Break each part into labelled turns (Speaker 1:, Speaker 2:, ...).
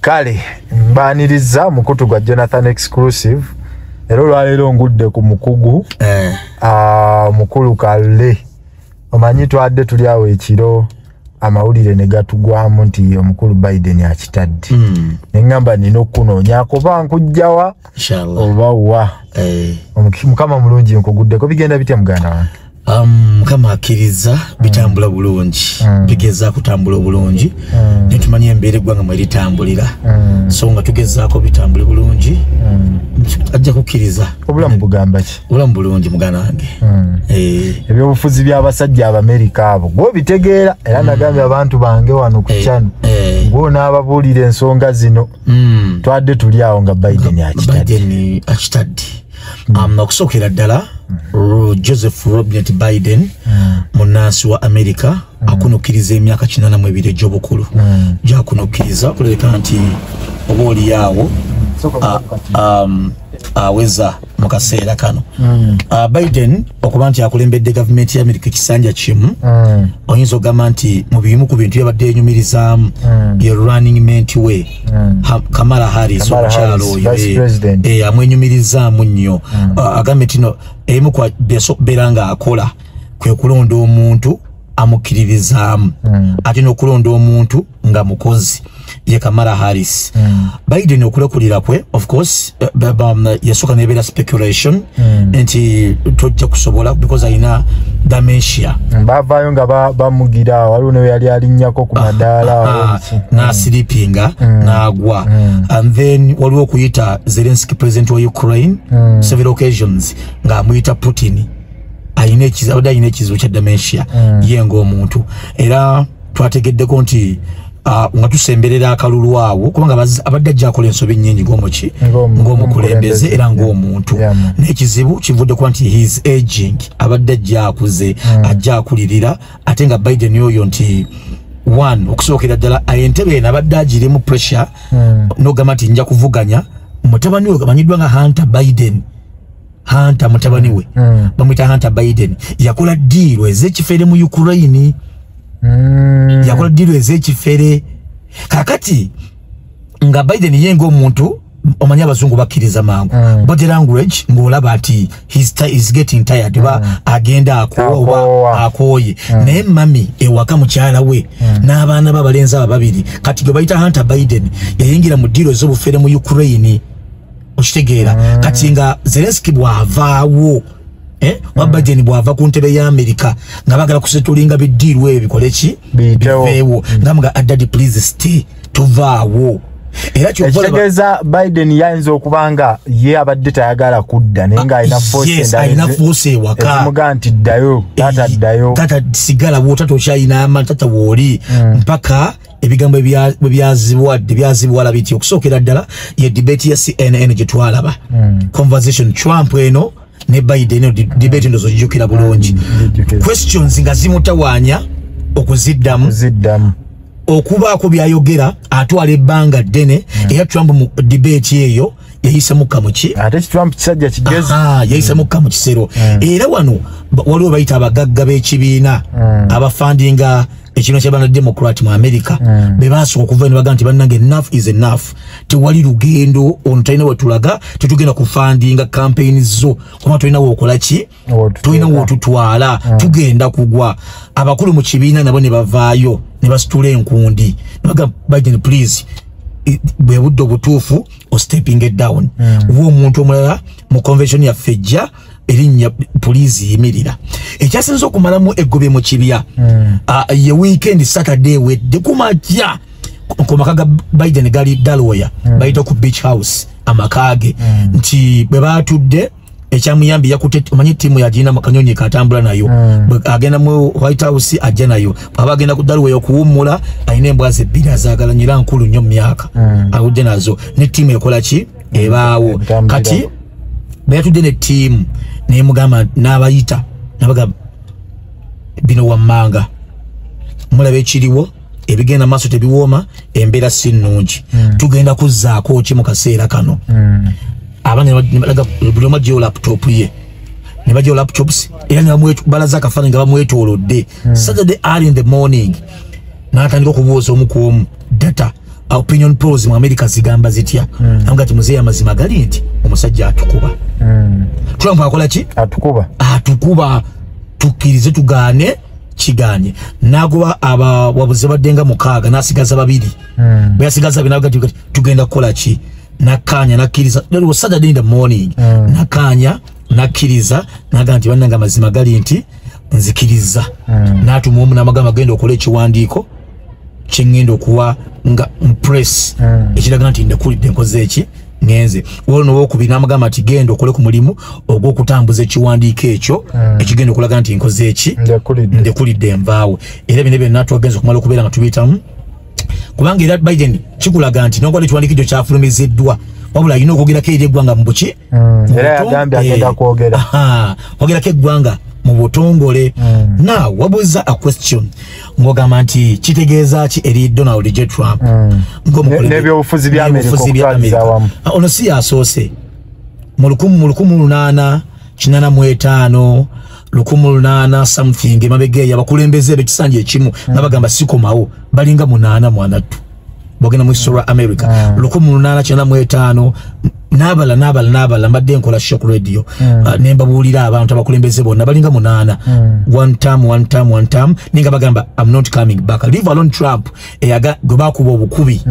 Speaker 1: kale mbaniriza mukutu gwa Jonathan exclusive ero lwalero ngudde ku mukugu mukulu kale omanyi twadde tuli awo ekiro amawulire ne gatugwamu nti omukulu Biden akitadde nengamba nino kunoonya kuba nkujjawa
Speaker 2: inshallah
Speaker 1: oba wa mukama mulungi nkuguddeko bigenda bitya muganda wange
Speaker 2: kama akiriza bitambula bulungi bigeza kutambula bulungi netumanyi embeere gwanga mweri tambulira so nga tugezaako bitambule bulungi ajja kukiriza
Speaker 1: obulamu bugamba ki
Speaker 2: obulamu bulungi mugana wange
Speaker 1: ebyobufuzi by'abasajja Abamerika abo gwo bitegeera era nagambye abantu bange wano ku channel gwo n'ababuulira ensonga zino twadde tuli awo nga Biden
Speaker 2: akitadde nakusokera ddala Joseph Robert Biden munansi wa America akunukiriza emyaka 82 egy'obukulu jakunukiriza kuleka nti oboli yawo aweza mukaseera kano Biden okuba nti akulembedde gavumenti ya America kisanja kimu oyinza ogamba nti mu bimu ku bintu yabadde yenyumirizaamu ye running mate we Kamala Harris omukyalo oyo amwenyumirizaamu nnyo agambe tino emu kwa beera nga akola kwe kulonda omuntu amukiririzaamu ate n'okulonda omuntu nga mukozi ye Kamala Harris Biden okulekulira kwe of course yasooka nebeera speculation nti tojja kusobola because ayina dementia
Speaker 1: bavaayo nga bamugira waliwo ne yali alinnyako ku madaala
Speaker 2: n'asiripinga n'agwa and then waliwo okuyita Zelensky president wa Ukraine several occasions ng'amuyita Putin ayina ekizibu kya dementia ye ng'omuntu era twategeddeko nti nga tusemberera akalulu awo kubanga abadde ajja akola ensobi nnyingi ng'omukulembeze era ng'omuntu n'ekizibu kivudde kuba nti his aging abadde ajja akuze ajja akulirira ate nga Biden oyo nti one okusookera ddala entebe eno abadde agirimu pressure n'ogamba nti nja kuvuganya mutabani we amanyiddwa nga Hunter Biden Hunter mutabani we bamwita Hunter Biden yakola ddiiro ez'ekifere mu Ukraine yakola ddiiro ez'ekifere kakati nga Biden yenga omuntu omanyi abazungu bakkiriza mangu body language ng'olaba ati he's getting tired agenda akooye naye mami ewaka mukyala we n'abaana b'abalenzi aba babiri kati gwe bayita Hunter Biden yayingira mu ddiiro ez'obufere mu Ukraine okitegeera kati nga Zelensky bw'avaawo wa Biden bw'ava ku ntebe ya America nga bagala kusetulinga biddiirwa ebyo bikole ki biveewo nga addadi please stay tuvaawo era
Speaker 1: kitegeeza Biden yayinza okubanga ye abadde tayagala kudda naye nga alina
Speaker 2: force ewaka
Speaker 1: ekimugaa nti ddayo tata
Speaker 2: sigala wo tata okyayina amaanyi tata wooli mpaka ebigambo byazibwala biti okusookera ddala ye debate ya CNN gye twalaba conversation Trump eno ne Biden debate ndozo jjukira bulungi questions nga zimutawaanya okuziddamu okubaako byayogera atwala ebbanga ddene era Trump mu debate eyo yayisa mukka muki
Speaker 1: ate Trump kisajja kigezi
Speaker 2: yayisa mukka mu kisero era wano waliwo bayita abagagga b'ekibiina abafandinga ekino ky'abana Democrat mu America bebasooka okuva ne bagamba nti bannange enough is enough tewali lugendo ono talina wetulaga tetugenda kufandinga campaign zo kuba tolina wokola ki tolina wotutwala tugenda kugwa abakulu mu kibiina nabo ne bavaayo ne basitula enkundi ne bagamba Biden please bwe budde obutuufu o stepping it down omuntu omulala mu convention ya fejja erinnya poliisi yimirira ekyasinza okumalamu eggobe mu kibya ye weekend Saturday wedde kumakya ku maka ga Biden gali Delaware bayita ku beach house amakage nti bwe batudde ekyamuyambi yakute omanyi timu yagina makanyonyi katambula nayo agenda mu White House ajja nayo abagenda ku Delaware okuwumula ayina embwazi ebbiri azaagala nyira nkulu nnyo mu myaka awudde nazo ne timu ekola ki ebaawo kati bayatudde ne timu naye mugamba n'abayita nabaga bino wammanga mulaba ekiriwo ebigenda maaso tebiwooma embeera si nnungi tugenda kuzzaako ki mu kaseera kano abaana balaga buli omu aggyeyo laptop ye ne baggyeyo laptops era ne balaza akafaananyi nga bamwetoolodde Saturday early in the morning n'atandika okubuuza omu ku omu data opinion polls mu America zigamba zitya anga ati muzeeya mazima gali nti omusajja atukuba Trump akola ki atukuba tukirize tugane kiganye nagoba aba wabuze badenga mukaga nasigaza babiri bwasigaza binaga tugenda kola ki nakanya nakiriza lero Saturday in the morning nakanya nakiriza naga nti bananga mazima gali nti nzikiriza natu muomu namagama gendo okole ekiwandiiko kyengendo okuwa nga press ekiraga nti ndekulidde enkoze eki ngenze wono wokubina amagama ati gendo okole ku mulimu ogw'okutambuza ekiwandiiko ekyo ekigendo okulaga nti nkoze eki ndekulidde envaawe era bino byonna twagenza okumala okubeera nga tubiyitamu kubanga era Biden kikulaga nti nokola ekiwandiiko ekyo kyafulumiziddwa wabula alina okwogerako eri eggwanga mu buki
Speaker 1: era yagambye agenda
Speaker 2: kwogerako eggwanga mu butongole now wabuza a question ngogamba nti kitegezaaki eri Donald J. Trump
Speaker 1: n'ebyobufuzi bya Amerika
Speaker 2: ono si yasoose mu 1885 something emabega abakulembeze b'ekisanja ekimu nabagamba sikomawo balinga 8 mwanattu bogena mu histoire America 1895 nabala mbadde nkola shock radio nemba buulira abantu abakulembeze bonna balinga 8 one time ninga bagamba I'm not coming back leave alone Trump eyaga gobakuba obukubi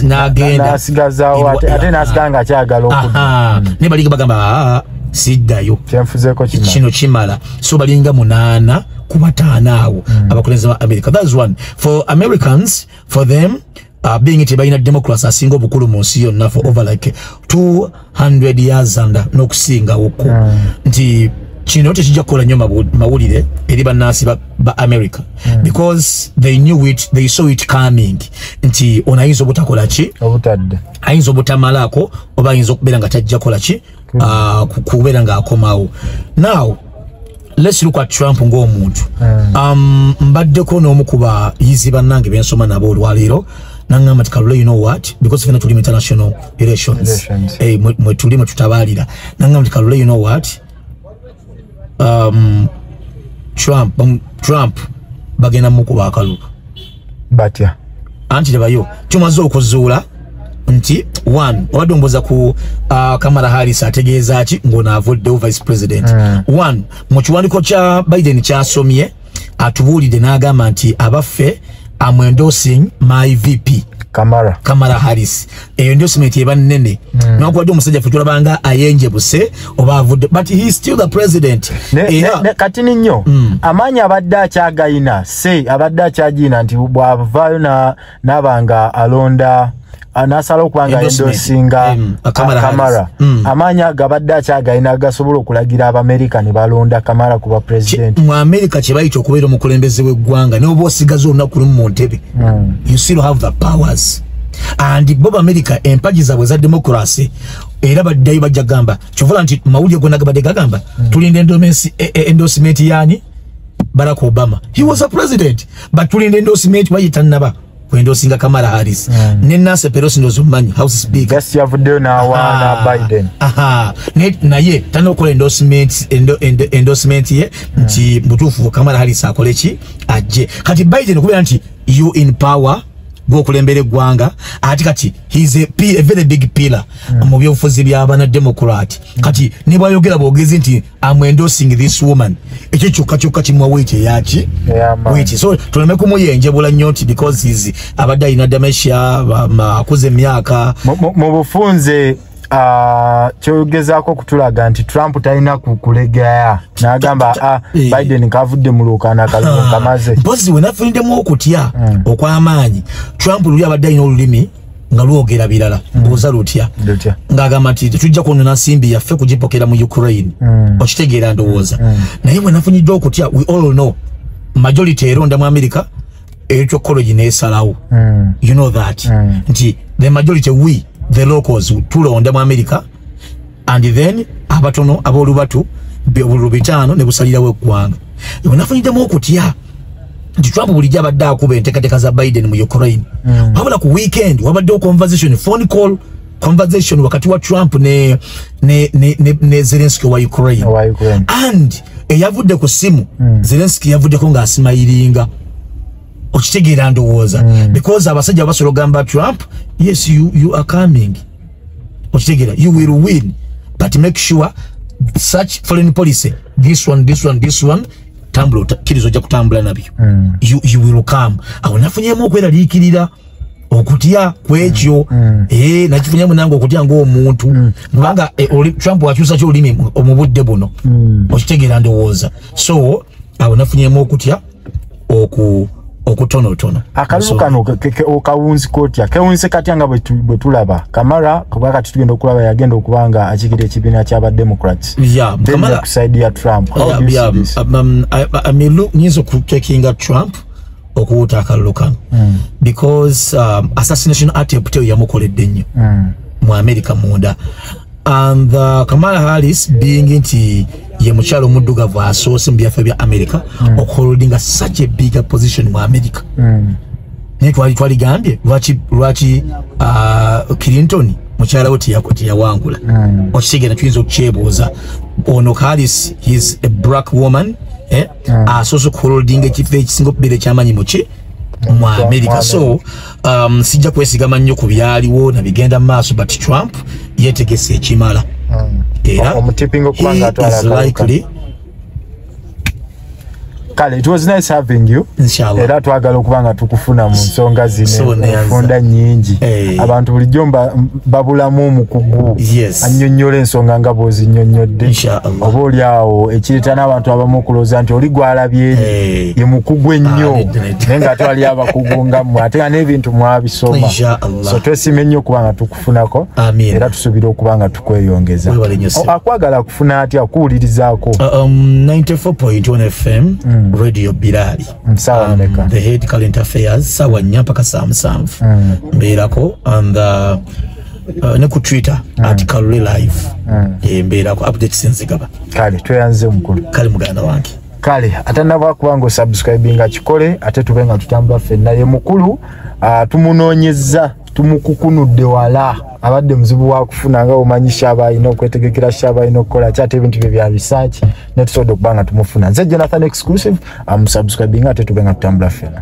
Speaker 2: nagenda
Speaker 1: nasigazawo ate nasiganga kyagala okudda
Speaker 2: ne balinga bagamba siddayo
Speaker 1: kyenfuzeko
Speaker 2: kino kimala so balinga 8 kuba 5 awo abakulembeze ba America. That's one for Americans, for them being it by democracy asinga obukulu mu nsi yonna for over like 200 years and n'okusinga uko nti kino tekijja kukola nnyo mawulire eri bannansi ba America because they knew it, they saw it coming nti onayinza obutakola ki
Speaker 1: obutadde
Speaker 2: ayinza obutamalako oba ayinza okubeera nga tajja kola ki kubeera nga akomawo. Now let's look at Trump ng'omuntu mbaddeko n'omu ku bayizi bannange bensoma nabo olwaleero nangamba ti kalule you know what because fena tuli international relations mwe tuli mwe tutabalira nangamba ti kalule you know what Trump bagenda mu kuba akalulu
Speaker 1: batya
Speaker 2: anti tebayo tumaze okuzuula nti one obadde omboza ku Kamala Harris ategezaaki ng'onaavuddewo vice president one mu kiwandiiko kya Biden kyasomye atubuulidde n'agamba nti abaffe I'm endorsing my VP Kamala Harris endorsement eba nnene n'okwadde omusajja ffe tulabanga ayenje buse oba avudde but he is still the president
Speaker 1: kati nnyo amaanyi abadde akyagayina abadde akyagina nti bw'avaayo n'abanga alonda anasala okubanga endosinga Kamala amanya gabadde akyagayina gasobola okulagira Abamerika ne balonda Kamala kuba president
Speaker 2: mu America kye bayita okubeera omukulembeze w'eggwanga n'oba osigaza olunaku lumu mu ntebe you still have the powers and Bob America empagi zaabwe za democracy era baddayo bajja gamba kyovola nti mawulire gonna gabadde gagamba tulinda endorsement yani Barack Obama he was a president but tulinda endorsement bayita naba kwendosinga Kamala Harris Nancy Pelosi ndozo manyi house speaker
Speaker 1: yes yavuddeyo na Biden
Speaker 2: naye tanokola endorsement ye nti butuufu Kamala Harris akole ki ajje kati Biden kubeera nti you in power gwokulembera eggwanga ati kati he's a very big pillar mu byobufuzi by'abana Democrat kati ne bwayogera bwogezi nti I'm endorsing this woman ekyo kyokka kimwa weight yaki weight so tuleme kumuyenjebula nnyo nti because he's abadde alina dementia akuze emyaka
Speaker 1: mu bufunze kyogezaako kutulaga nti Trump talina kulegaya n'agamba Biden kavudde mu lwokaano akalulu kamaze
Speaker 2: mpozi we nafunidemu okutya okw'amaanyi Trump luli abadde alina olulimi nga lwogera birala mbuuza lutya ng'agamba nti tetujja kwonona nsimbi yaffe kugipokera mu Ukraine okitegeera ndowooza naye bwe nafunidde okutya we all know majority eronda mu America electoral neesalawo you know that nti the majority we the locals tulonda mu America and then abatono abolubatu bulubitano ne busalirawo eggwanga wenafunyiddemu okutya nti Trump bulijja abadde akuba enteekateeka za Biden mu Ukraine wabula ku weekend wabaddewo phone call conversation wakati wa Trump ne Zelensky wa Ukraine and eyavudde ku simu Zelensky yavuddeko ng'asimayiringa okitegeera ndowooza because abasajja basobola ogamba Trump yes you are coming okitegeera you will win but make sure such foreign policy this one tambula kirizo ja kutambula nabyo you will come awonafunyemu okweraliikirira okutya kwekyo nakifunyemu nange okutya ng'omuntu kubanga Trump wakyusa kyo olimi omubudde buno okitegeera ndowooza so awonafunyemu okutya okutonotono
Speaker 1: akalulu kano okawunzi kotya kewunze katya nga bwe tulaba Kamala kuba kati tugenda okulaba yagenda okubanga akikira ekibiina ky'aba Democrats Kamala kuside ya Trump nyinza okutekinga Trump okuwuta akalulu kano because assassination attempt yamukoledde nnyo mu America munda and Kamala Harris being nti ye mukyalo omuddugavu asoose mu byaffe bya America okuholdinga such a bigger position mu America naye twaligambye lwaki Clinton mukyala we teyawangula okitegeera tuyinza okukyebuuza ono Harris is a black woman asoose okuholdinga ekifo ekisinga okubeera ekyamanyi muki mu America so sijja kwesigama nnyo ku byaliwo nabigenda mu maaso but Trump yetegese ekimala era omutipinga okubanga atwala kale it was nice having you
Speaker 2: inshallah
Speaker 1: era twagala okubanga tukufuna mu nsonga zino enfunda nyingi abantu bulijjo babulamu omukugu annyonnyola ensonga nga bw'ozinnyonnyodde oba oli awo ekiyita n'abantu abamu okulowooza nti oli gwalabye ye mukugu ennyo naye nga twali abakugu nga mmwe ate nga n'ebintu mwabisoma so twesiime nnyo okubanga tukufunako era tusuubira okubanga tukweyongeza akwagala kufuna atya kuwulirizaako
Speaker 2: 94.1 FM Radio Bilali the head current affairs sawa nyapa kasamu mberako and ne ku Twitter at Kalule live mberako update senzigaba
Speaker 1: kale tweyanze mukulu
Speaker 2: kale muganda wange
Speaker 1: kale atanava kubango subscribinga kikole ate tubenga tutambula fenna ye mukulu tumunoonyeza tumukukunudde wala abadde muzibu wa kufuna nga omanyisha abayina okwetegekera shabayina okukola kyate ebintu bye bya research ne tusobola okubanga tumufuna nze Jonathan exclusive subscribinga ate tubenga tutambula fenna